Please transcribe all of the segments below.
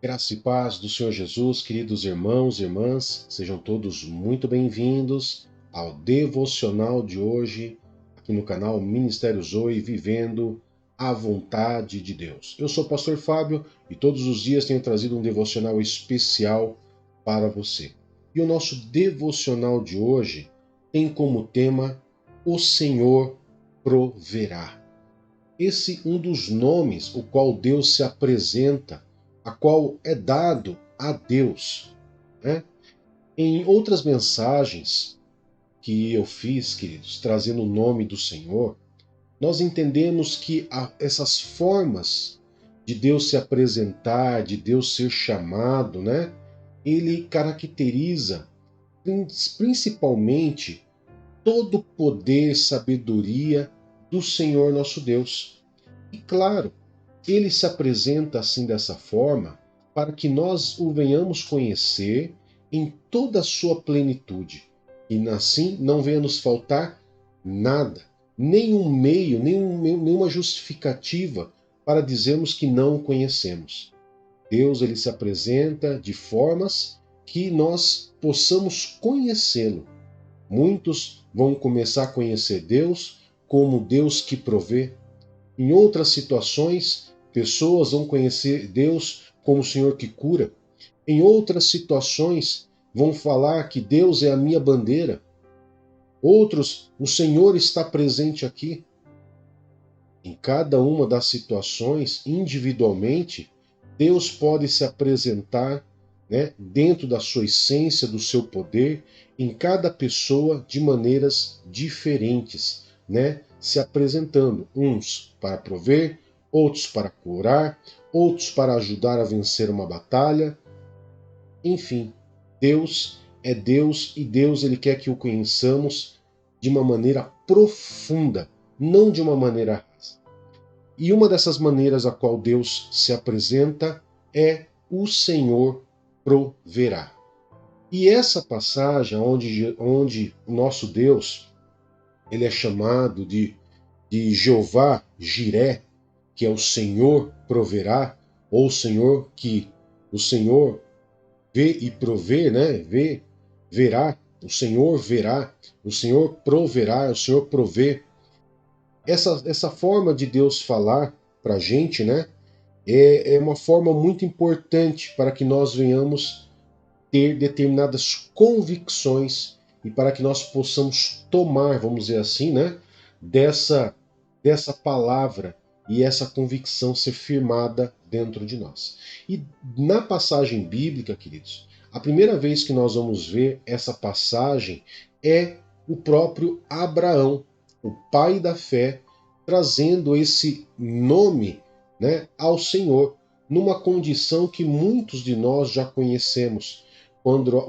Graça e paz do Senhor Jesus, queridos irmãos e irmãs, sejam todos muito bem-vindos ao devocional de hoje, aqui no canal Ministério Zoe, vivendo a vontade de Deus. Eu sou o pastor Fábio e todos os dias tenho trazido um devocional especial para você. E o nosso devocional de hoje tem como tema O Senhor proverá. Esse um dos nomes o qual Deus se apresenta, a qual é dado a Deus, né? Em outras mensagens que eu fiz, queridos, trazendo o nome do Senhor, nós entendemos que essas formas de Deus se apresentar, de Deus ser chamado, né? Ele caracteriza principalmente todo o poder, sabedoria do Senhor nosso Deus. E claro, ele se apresenta assim dessa forma para que nós o venhamos conhecer em toda a sua plenitude. E assim não venha nos faltar nada, nenhum meio, nenhuma justificativa para dizermos que não o conhecemos. Deus ele se apresenta de formas que nós possamos conhecê-lo. Muitos vão começar a conhecer Deus como Deus que provê. Em outras situações, pessoas vão conhecer Deus como o Senhor que cura. Em outras situações, vão falar que Deus é a minha bandeira. Outros, o Senhor está presente aqui. Em cada uma das situações, individualmente, Deus pode se apresentar, né, dentro da sua essência, do seu poder, em cada pessoa de maneiras diferentes, né, se apresentando, uns para prover, outros para curar, outros para ajudar a vencer uma batalha. Enfim, Deus é Deus e Deus ele quer que o conheçamos de uma maneira profunda, não de uma maneira rasa. E uma dessas maneiras a qual Deus se apresenta é o Senhor proverá. E essa passagem onde o nosso Deus ele é chamado de Jeová Jiré, que é o Senhor proverá, ou o Senhor vê e prover, né? Verá, o Senhor proverá, o Senhor provê. Essa forma de Deus falar para a gente, né? É uma forma muito importante para que nós venhamos ter determinadas convicções e para que nós possamos tomar, vamos dizer assim, né, dessa palavra e essa convicção ser firmada dentro de nós. E na passagem bíblica, queridos, a primeira vez que nós vamos ver essa passagem é o próprio Abraão, o pai da fé, trazendo esse nome, né, ao Senhor, numa condição que muitos de nós já conhecemos,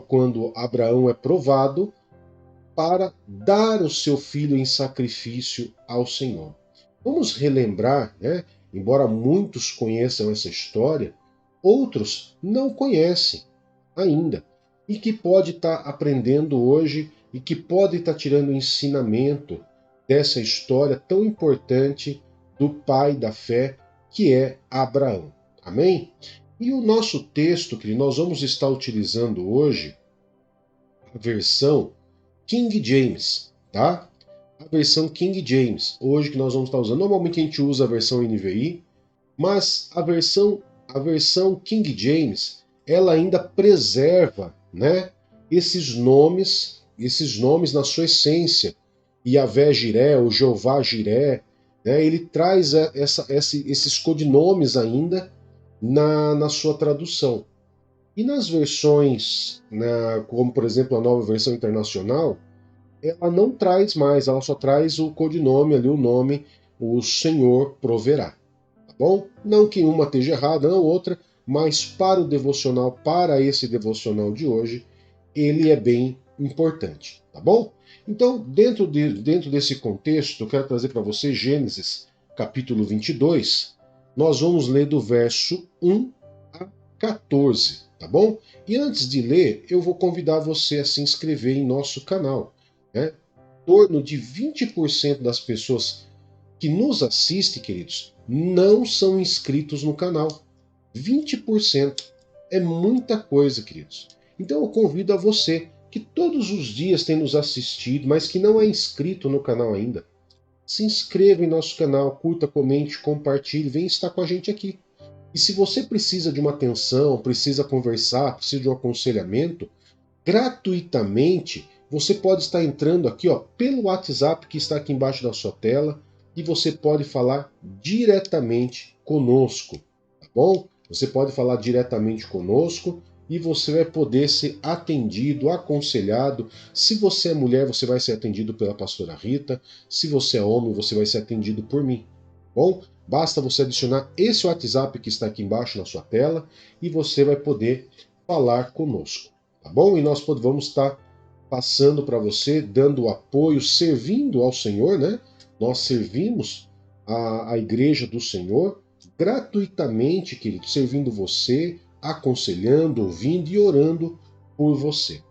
quando Abraão é provado para dar o seu filho em sacrifício ao Senhor. Vamos relembrar, né? Embora muitos conheçam essa história, outros não conhecem ainda e que pode estar aprendendo hoje e que pode estar tirando ensinamento dessa história tão importante do pai da fé que é Abraão. Amém? E o nosso texto que nós vamos estar utilizando hoje, a versão King James, tá? A versão King James, hoje que nós vamos estar usando. Normalmente a gente usa a versão NVI, mas a versão King James, ela ainda preserva, né, esses nomes na sua essência. Yahvé Jiré, ou Jeová Jiré, né, ele traz esses codinomes ainda na sua tradução. E nas versões, né, como por exemplo a nova versão internacional, ela não traz mais, ela só traz o codinome ali, o nome, o Senhor proverá. Tá bom? Não que uma esteja errada, não outra, mas para o devocional, para esse devocional de hoje, ele é bem importante, tá bom? Então, dentro desse contexto, eu quero trazer para você Gênesis, capítulo 22. Nós vamos ler do verso 1 a 14, tá bom? E antes de ler, eu vou convidar você a se inscrever em nosso canal, né? Em torno de 20% das pessoas que nos assistem, queridos, não são inscritos no canal. 20%. É muita coisa, queridos. Então eu convido a você que todos os dias tem nos assistido, mas que não é inscrito no canal ainda, se inscreva em nosso canal, curta, comente, compartilhe, vem estar com a gente aqui. E se você precisa de uma atenção, precisa conversar, precisa de um aconselhamento, gratuitamente, você pode estar entrando aqui, ó, pelo WhatsApp que está aqui embaixo da sua tela e você pode falar diretamente conosco, tá bom? Você pode falar diretamente conosco e você vai poder ser atendido, aconselhado. Se você é mulher, você vai ser atendido pela pastora Rita. Se você é homem, você vai ser atendido por mim, tá bom? Basta você adicionar esse WhatsApp que está aqui embaixo na sua tela e você vai poder falar conosco, tá bom? E nós vamos estar passando para você, dando apoio, servindo ao Senhor, né? Nós servimos a igreja do Senhor gratuitamente, querido, servindo você, aconselhando, ouvindo e orando por você.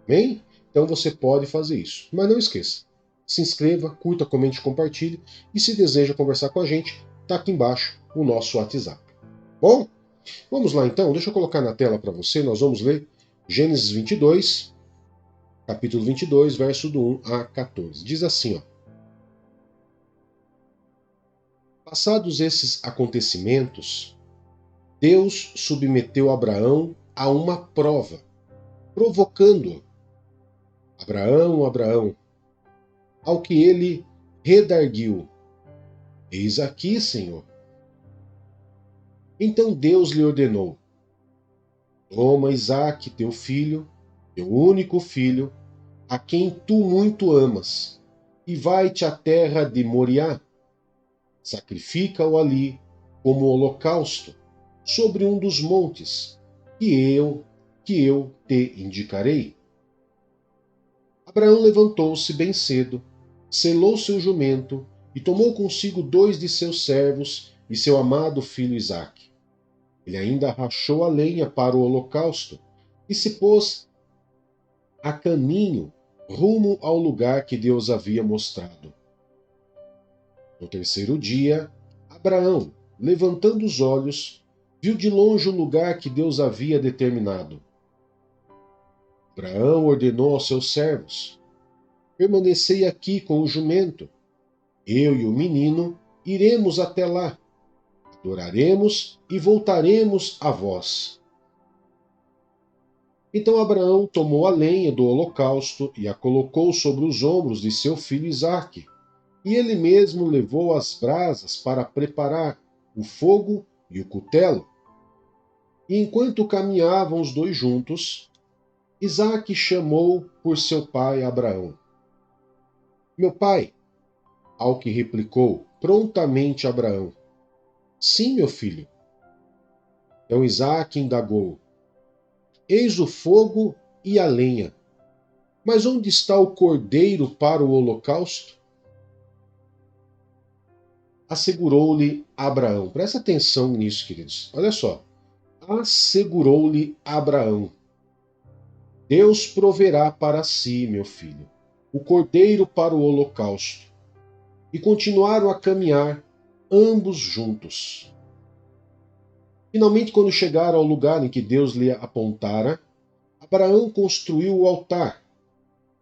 Amém? Então você pode fazer isso. Mas não esqueça, se inscreva, curta, comente, compartilhe e se deseja conversar com a gente, está aqui embaixo o nosso WhatsApp. Bom, vamos lá então, deixa eu colocar na tela para você, nós vamos ler Gênesis 22, capítulo 22, verso do 1 a 14. Diz assim, ó: Passados esses acontecimentos, Deus submeteu Abraão a uma prova, provocando-o. Abraão, Abraão, ao que ele redarguiu: Eis aqui, Senhor. Então Deus lhe ordenou: Toma Isaque, teu filho, teu único filho, a quem tu muito amas, e vai-te à terra de Moriá. Sacrifica-o ali como holocausto sobre um dos montes que eu te indicarei. Abraão levantou-se bem cedo, selou seu jumento e tomou consigo 2 de seus servos e seu amado filho Isaque. Ele ainda rachou a lenha para o holocausto e se pôs a caminho rumo ao lugar que Deus havia mostrado. No terceiro dia, Abraão, levantando os olhos, viu de longe o lugar que Deus havia determinado. Abraão ordenou aos seus servos: Permanecei aqui com o jumento. Eu e o menino iremos até lá. Adoraremos e voltaremos a vós. Então Abraão tomou a lenha do holocausto e a colocou sobre os ombros de seu filho Isaque, e ele mesmo levou as brasas para preparar o fogo e o cutelo. E enquanto caminhavam os dois juntos, Isaque chamou por seu pai Abraão. Meu pai, ao que replicou prontamente Abraão. Sim, meu filho. Então Isaque indagou: Eis o fogo e a lenha, mas onde está o cordeiro para o holocausto? Assegurou-lhe Abraão. Presta atenção nisso, queridos. Olha só. Assegurou-lhe Abraão: Deus proverá para si, meu filho, o cordeiro para o holocausto. E continuaram a caminhar, ambos juntos. Finalmente, quando chegaram ao lugar em que Deus lhe apontara, Abraão construiu o altar,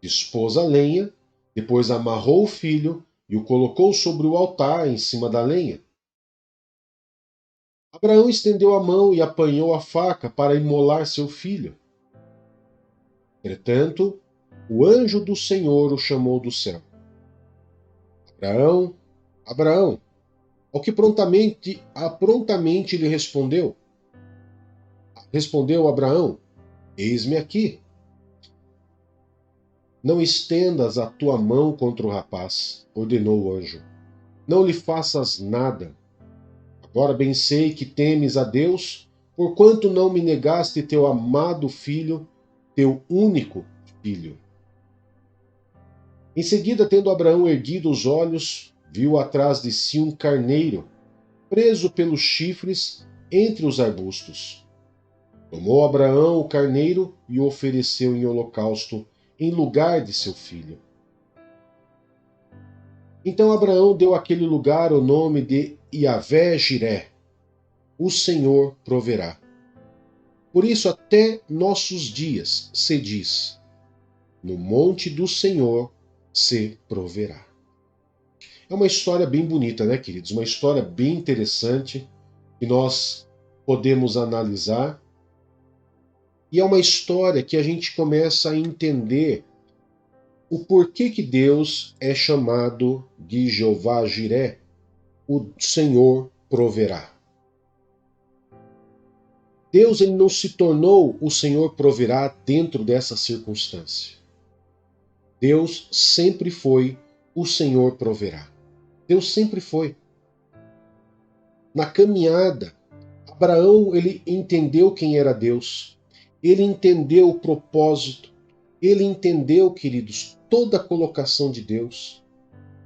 dispôs a lenha, depois amarrou o filho e o colocou sobre o altar em cima da lenha. Abraão estendeu a mão e apanhou a faca para imolar seu filho. Entretanto, o anjo do Senhor o chamou do céu. Abraão, Abraão, ao que prontamente lhe respondeu. Respondeu Abraão: Eis-me aqui. Não estendas a tua mão contra o rapaz, ordenou o anjo. Não lhe faças nada. Agora bem sei que temes a Deus, porquanto não me negaste teu amado filho, teu único filho. Em seguida, tendo Abraão erguido os olhos, viu atrás de si um carneiro, preso pelos chifres entre os arbustos. Tomou Abraão o carneiro e o ofereceu em holocausto em lugar de seu filho. Então Abraão deu àquele lugar o nome de Yahvé Jiré, o Senhor proverá. Por isso, até nossos dias se diz: no monte do Senhor se proverá. É uma história bem bonita, né, queridos? Uma história bem interessante que nós podemos analisar. E é uma história que a gente começa a entender o porquê que Deus é chamado de Jeová Jiré, o Senhor proverá. Deus ele não se tornou o Senhor proverá dentro dessa circunstância. Deus sempre foi o Senhor proverá. Deus sempre foi. Na caminhada, Abraão ele entendeu quem era Deus. Ele entendeu o propósito. Ele entendeu, queridos, toda a colocação de Deus.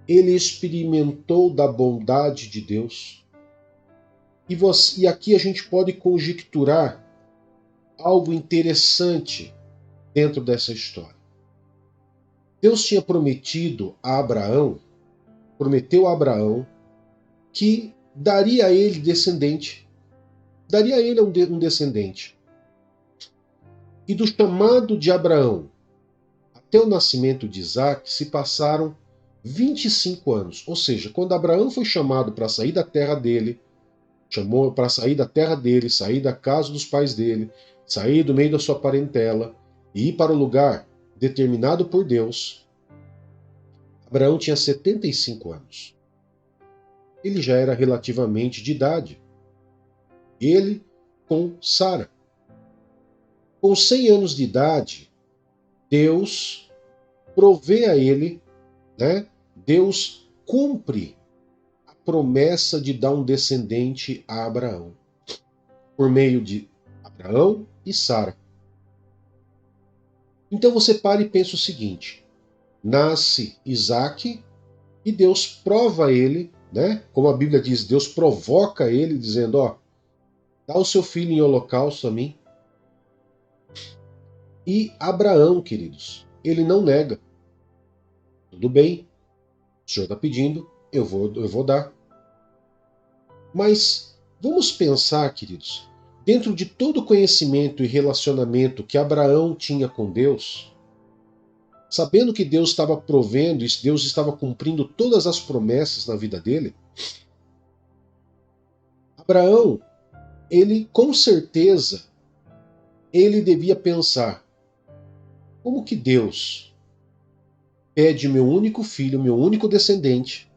Ele experimentou da bondade de Deus. E aqui a gente pode conjecturar algo interessante dentro dessa história. Deus tinha prometeu a Abraão que daria a ele descendente. Daria a ele um descendente. E do chamado de Abraão até o nascimento de Isaac se passaram 25 anos. Ou seja, quando Abraão foi chamado para sair da terra dele, sair da casa dos pais dele, sair do meio da sua parentela e ir para o lugar determinado por Deus, Abraão tinha 75 anos. Ele já era relativamente de idade. Ele com Sara. Com 100 anos de idade, Deus provê a ele, né? Deus cumpre a promessa de dar um descendente a Abraão, por meio de Abraão e Sara. Então você para e pensa o seguinte: nasce Isaac e Deus prova ele, né? Como a Bíblia diz, Deus provoca ele, dizendo: ó, dá o seu filho em holocausto a mim. E Abraão, queridos, ele não nega. Tudo bem, o Senhor está pedindo, eu vou dar. Mas vamos pensar, queridos, dentro de todo o conhecimento e relacionamento que Abraão tinha com Deus, sabendo que Deus estava provendo, Deus estava cumprindo todas as promessas na vida dele, Abraão, ele com certeza, ele devia pensar: como que Deus pede meu único filho, meu único descendente,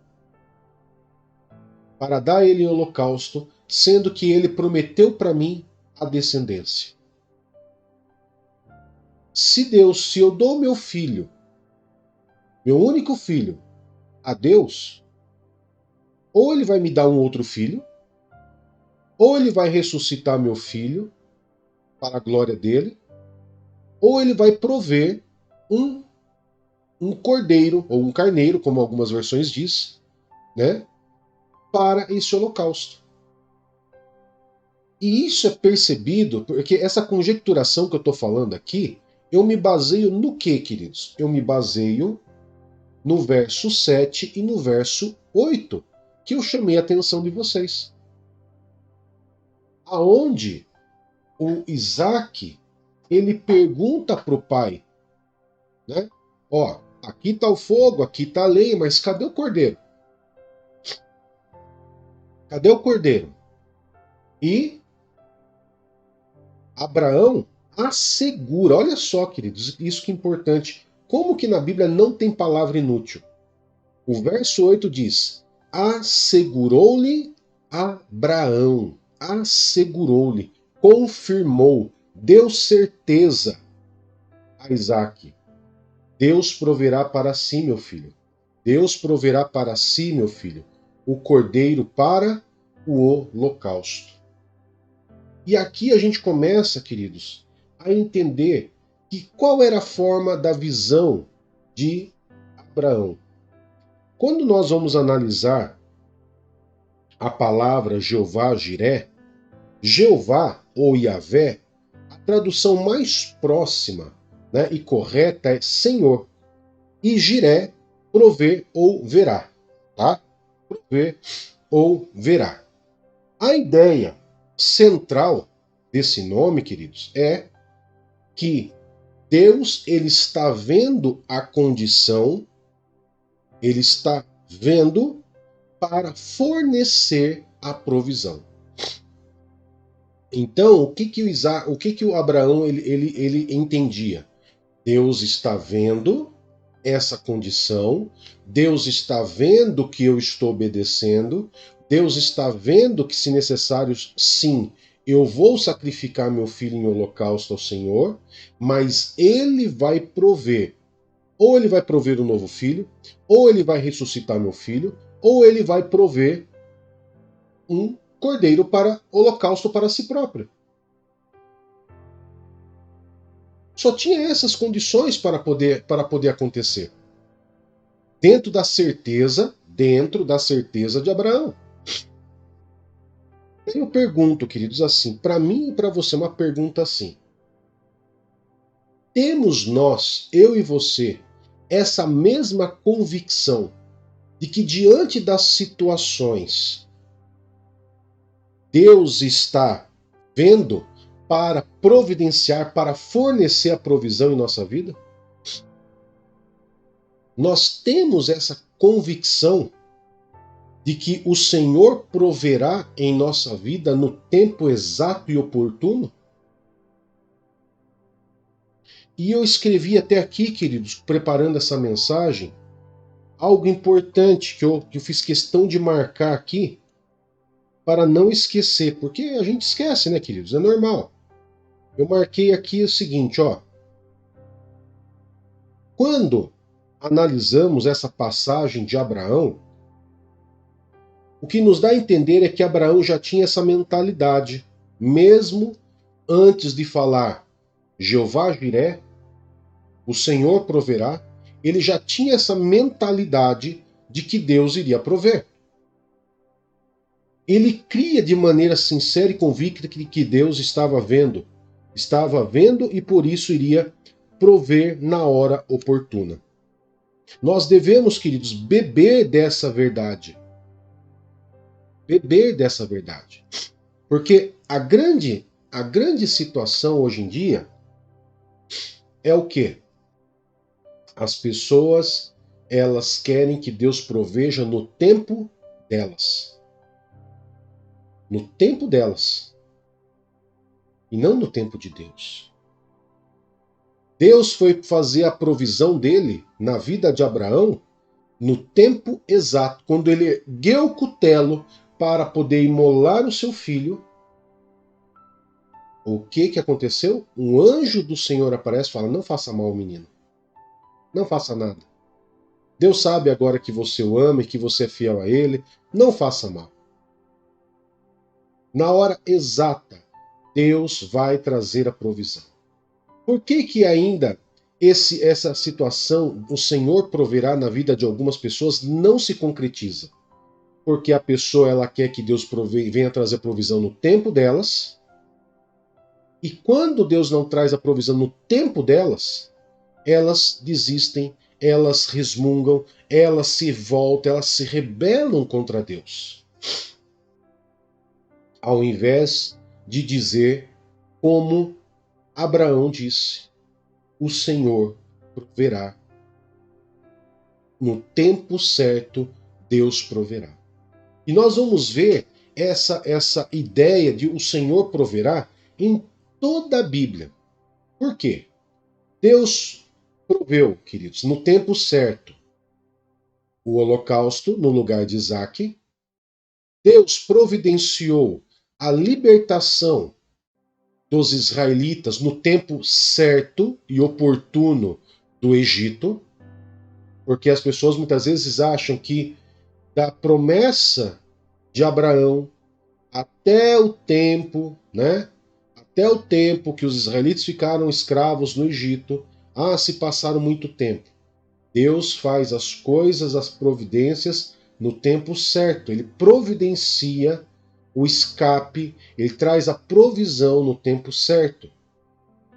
para dar ele em holocausto, sendo que ele prometeu para mim a descendência? Se eu dou meu filho, meu único filho, a Deus, ou ele vai me dar um outro filho, ou ele vai ressuscitar meu filho para a glória dele, ou ele vai prover um cordeiro ou um carneiro, como algumas versões diz, né, para esse holocausto. E isso é percebido, porque essa conjecturação que eu estou falando aqui, eu me baseio no que, queridos? Eu me baseio no verso 7 e no verso 8, que eu chamei a atenção de vocês. Aonde o Isaac, ele pergunta para o pai, né? Ó, aqui está o fogo, aqui está a lenha, mas cadê o cordeiro? Cadê o cordeiro? E Abraão assegura, olha só, queridos, isso que é importante. Como que na Bíblia não tem palavra inútil? O verso 8 diz: assegurou-lhe Abraão, assegurou-lhe, confirmou, deu certeza a Isaac. Deus proverá para si, meu filho. Deus proverá para si, meu filho, o cordeiro para o holocausto. E aqui a gente começa, queridos, a entender que qual era a forma da visão de Abraão. Quando nós vamos analisar a palavra Jeová Jiré, Jeová ou Yahvé, a tradução mais próxima, né, e correta é Senhor. E Jiré, prover ou verá. Tá? Prover ou verá. A ideia central desse nome, queridos, é que Deus, ele está vendo a condição, ele está vendo para fornecer a provisão. Então, o que o Abraão ele entendia? Deus está vendo essa condição, Deus está vendo que eu estou obedecendo, Deus está vendo que, se necessário, sim, eu vou sacrificar meu filho em holocausto ao Senhor, mas Ele vai prover. Ou Ele vai prover um novo filho, ou Ele vai ressuscitar meu filho, ou Ele vai prover um cordeiro para holocausto para si próprio. Só tinha essas condições para poder acontecer. Dentro da certeza de Abraão. Eu pergunto, queridos, assim, para mim e para você, uma pergunta assim. Temos nós, eu e você, essa mesma convicção de que diante das situações Deus está vendo para providenciar, para fornecer a provisão em nossa vida? Nós temos essa convicção de que o Senhor proverá em nossa vida no tempo exato e oportuno? E eu escrevi até aqui, queridos, preparando essa mensagem, algo importante que eu fiz questão de marcar aqui, para não esquecer, porque a gente esquece, né, queridos? É normal. Eu marquei aqui o seguinte, ó. Quando analisamos essa passagem de Abraão, o que nos dá a entender é que Abraão já tinha essa mentalidade, mesmo antes de falar Jeová Jiré, o Senhor proverá, ele já tinha essa mentalidade de que Deus iria prover. Ele cria de maneira sincera e convicta que Deus estava vendo e por isso iria prover na hora oportuna. Nós devemos, queridos, beber dessa verdade. Beber dessa verdade. Porque a grande situação hoje em dia é o quê? As pessoas, elas querem que Deus proveja no tempo delas. No tempo delas. E não no tempo de Deus. Deus foi fazer a provisão dele na vida de Abraão no tempo exato, quando ele ergueu o cutelo para poder imolar o seu filho. O que aconteceu? Um anjo do Senhor aparece e fala: não faça mal ao menino. Não faça nada. Deus sabe agora que você o ama e que você é fiel a ele. Não faça mal. Na hora exata, Deus vai trazer a provisão. Por que ainda essa situação, o Senhor proverá na vida de algumas pessoas, não se concretiza? Porque a pessoa, ela quer que Deus venha trazer provisão no tempo delas, e quando Deus não traz a provisão no tempo delas, elas desistem, elas resmungam, elas se voltam, elas se rebelam contra Deus. Ao invés de dizer como Abraão disse: o Senhor proverá. No tempo certo, Deus proverá. E nós vamos ver essa ideia de o Senhor proverá em toda a Bíblia. Por quê? Deus proveu, queridos, no tempo certo, o holocausto no lugar de Isaque. Deus providenciou a libertação dos israelitas no tempo certo e oportuno do Egito, porque as pessoas muitas vezes acham que da promessa de Abraão até o tempo, né? Até o tempo que os israelitas ficaram escravos no Egito, se passaram muito tempo. Deus faz as coisas, as providências no tempo certo. Ele providencia o escape, ele traz a provisão no tempo certo.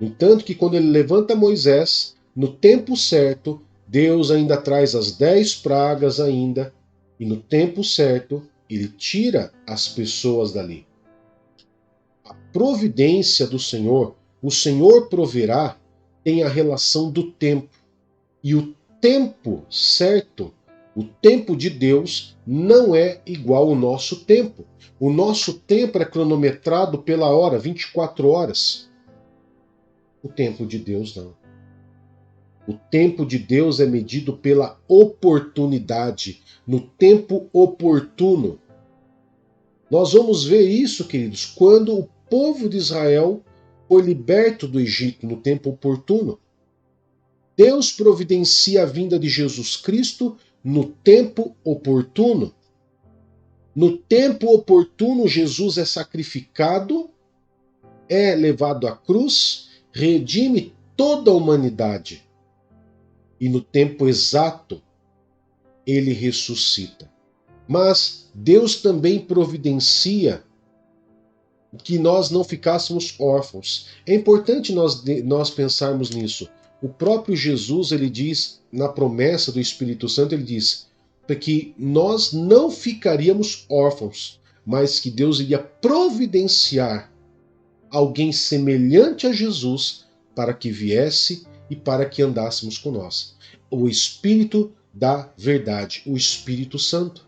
No entanto que quando ele levanta Moisés, no tempo certo, Deus ainda traz as 10 pragas ainda, e no tempo certo, ele tira as pessoas dali. A providência do Senhor, o Senhor proverá, tem a relação do tempo. E o tempo certo, o tempo de Deus, não é igual ao nosso tempo. O nosso tempo é cronometrado pela hora, 24 horas. O tempo de Deus não. O tempo de Deus é medido pela oportunidade, no tempo oportuno. Nós vamos ver isso, queridos, quando o povo de Israel foi liberto do Egito no tempo oportuno. Deus providencia a vinda de Jesus Cristo no tempo oportuno. No tempo oportuno, Jesus é sacrificado, é levado à cruz, redime toda a humanidade. E no tempo exato, ele ressuscita. Mas Deus também providencia que nós não ficássemos órfãos. É importante nós pensarmos nisso. O próprio Jesus, ele diz, na promessa do Espírito Santo, ele diz que nós não ficaríamos órfãos, mas que Deus iria providenciar alguém semelhante a Jesus para que viesse e para que andássemos com nós. O Espírito da verdade, o Espírito Santo,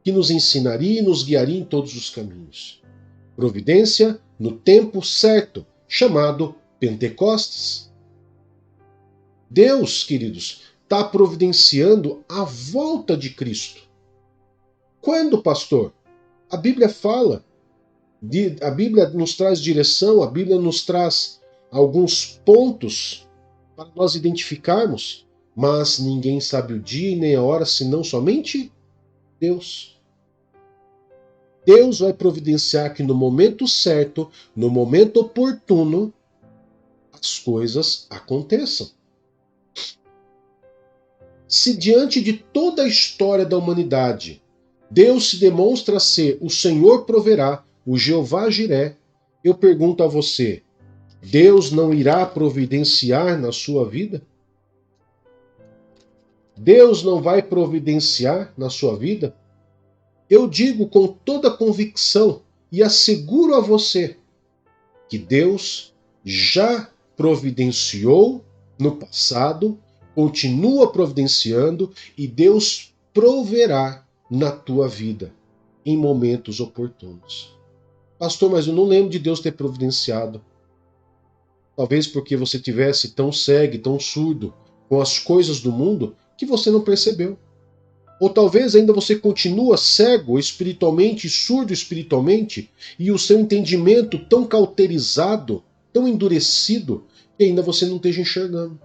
que nos ensinaria e nos guiaria em todos os caminhos. Providência no tempo certo, chamado Pentecostes. Deus, queridos, está providenciando a volta de Cristo. Quando, pastor? A Bíblia fala, a Bíblia nos traz direção, a Bíblia nos traz alguns pontos para nós identificarmos, mas ninguém sabe o dia e nem a hora, senão somente Deus. Deus vai providenciar que no momento certo, no momento oportuno, as coisas aconteçam. Se diante de toda a história da humanidade, Deus se demonstra ser o Senhor proverá, o Jeová Jiré, eu pergunto a você, Deus não irá providenciar na sua vida? Deus não vai providenciar na sua vida? Eu digo com toda convicção e asseguro a você que Deus já providenciou no passado, continua providenciando e Deus proverá na tua vida em momentos oportunos. Pastor, mas eu não lembro de Deus ter providenciado. Talvez porque você tivesse tão cego, tão surdo com as coisas do mundo que você não percebeu. Ou talvez ainda você continua cego espiritualmente, surdo espiritualmente, e o seu entendimento tão cauterizado, tão endurecido, que ainda você não esteja enxergando.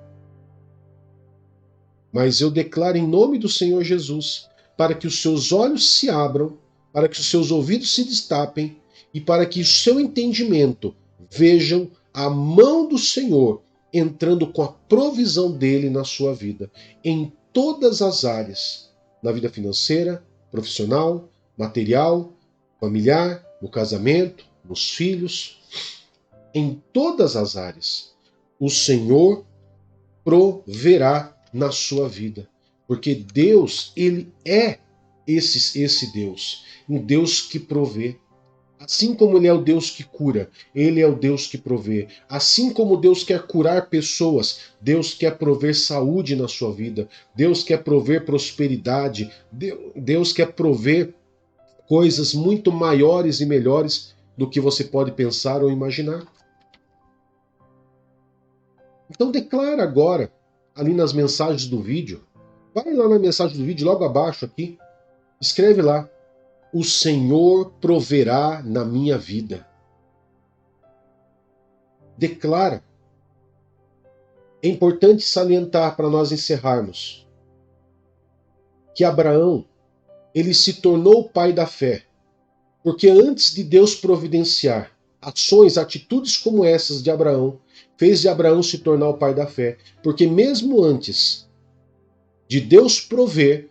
Mas eu declaro em nome do Senhor Jesus, para que os seus olhos se abram, para que os seus ouvidos se destapem, e para que o seu entendimento vejam a mão do Senhor entrando com a provisão dele na sua vida, em todas as áreas. Na vida financeira, profissional, material, familiar, no casamento, nos filhos, em todas as áreas, o Senhor proverá na sua vida. Porque Deus, ele é esse Deus, um Deus que provê. Assim como ele é o Deus que cura, ele é o Deus que provê. Assim como Deus quer curar pessoas, Deus quer prover saúde na sua vida, Deus quer prover prosperidade, Deus quer prover coisas muito maiores e melhores do que você pode pensar ou imaginar. Então declara agora, ali nas mensagens do vídeo, vai lá na mensagem do vídeo, logo abaixo aqui, escreve lá, o Senhor proverá na minha vida. Declara. É importante salientar para nós encerrarmos que Abraão, ele se tornou o pai da fé, porque antes de Deus providenciar ações, atitudes como essas de Abraão, fez de Abraão se tornar o pai da fé, porque mesmo antes de Deus prover,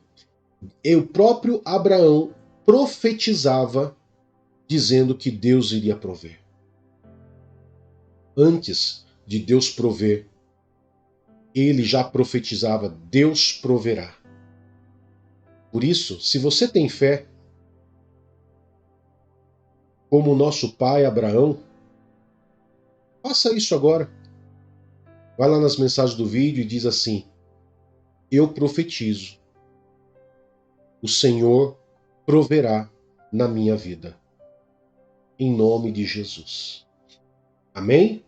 o próprio Abraão profetizava dizendo que Deus iria prover. Antes de Deus prover, ele já profetizava, Deus proverá. Por isso, se você tem fé, como o nosso pai Abraão, Faça isso agora. Vai lá nas mensagens do vídeo e diz assim: eu profetizo, o Senhor proverá na minha vida, em nome de Jesus. Amém?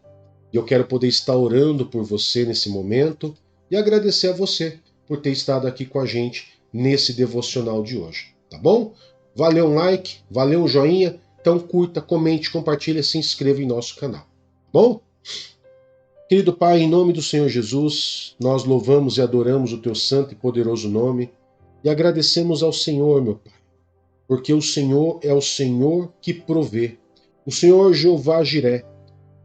E eu quero poder estar orando por você nesse momento e agradecer a você por ter estado aqui com a gente nesse devocional de hoje, tá bom? Valeu um like, valeu um joinha, então curta, comente, compartilha, se inscreva em nosso canal, tá bom? Querido Pai, em nome do Senhor Jesus, nós louvamos e adoramos o teu santo e poderoso nome e agradecemos ao Senhor, meu Pai, porque o Senhor é o Senhor que provê, o Senhor Jeová Jiré.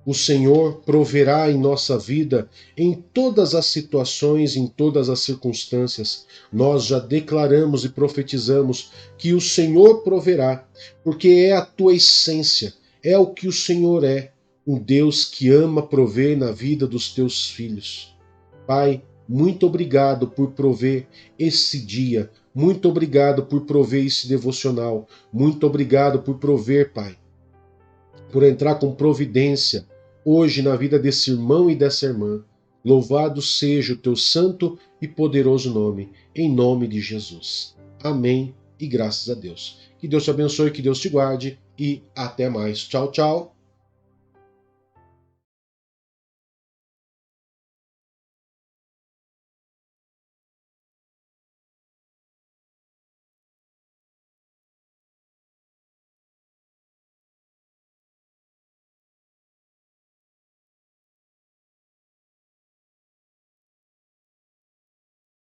O Senhor proverá em nossa vida em todas as situações, em todas as circunstâncias. Nós já declaramos e profetizamos que o Senhor proverá, porque é a tua essência, é o que o Senhor é, um Deus que ama prover na vida dos teus filhos. Pai, muito obrigado por prover esse dia, muito obrigado por prover esse devocional, muito obrigado por prover, Pai, por entrar com providência hoje na vida desse irmão e dessa irmã. Louvado seja o teu santo e poderoso nome, em nome de Jesus. Amém e graças a Deus. Que Deus te abençoe, que Deus te guarde e até mais. Tchau, tchau.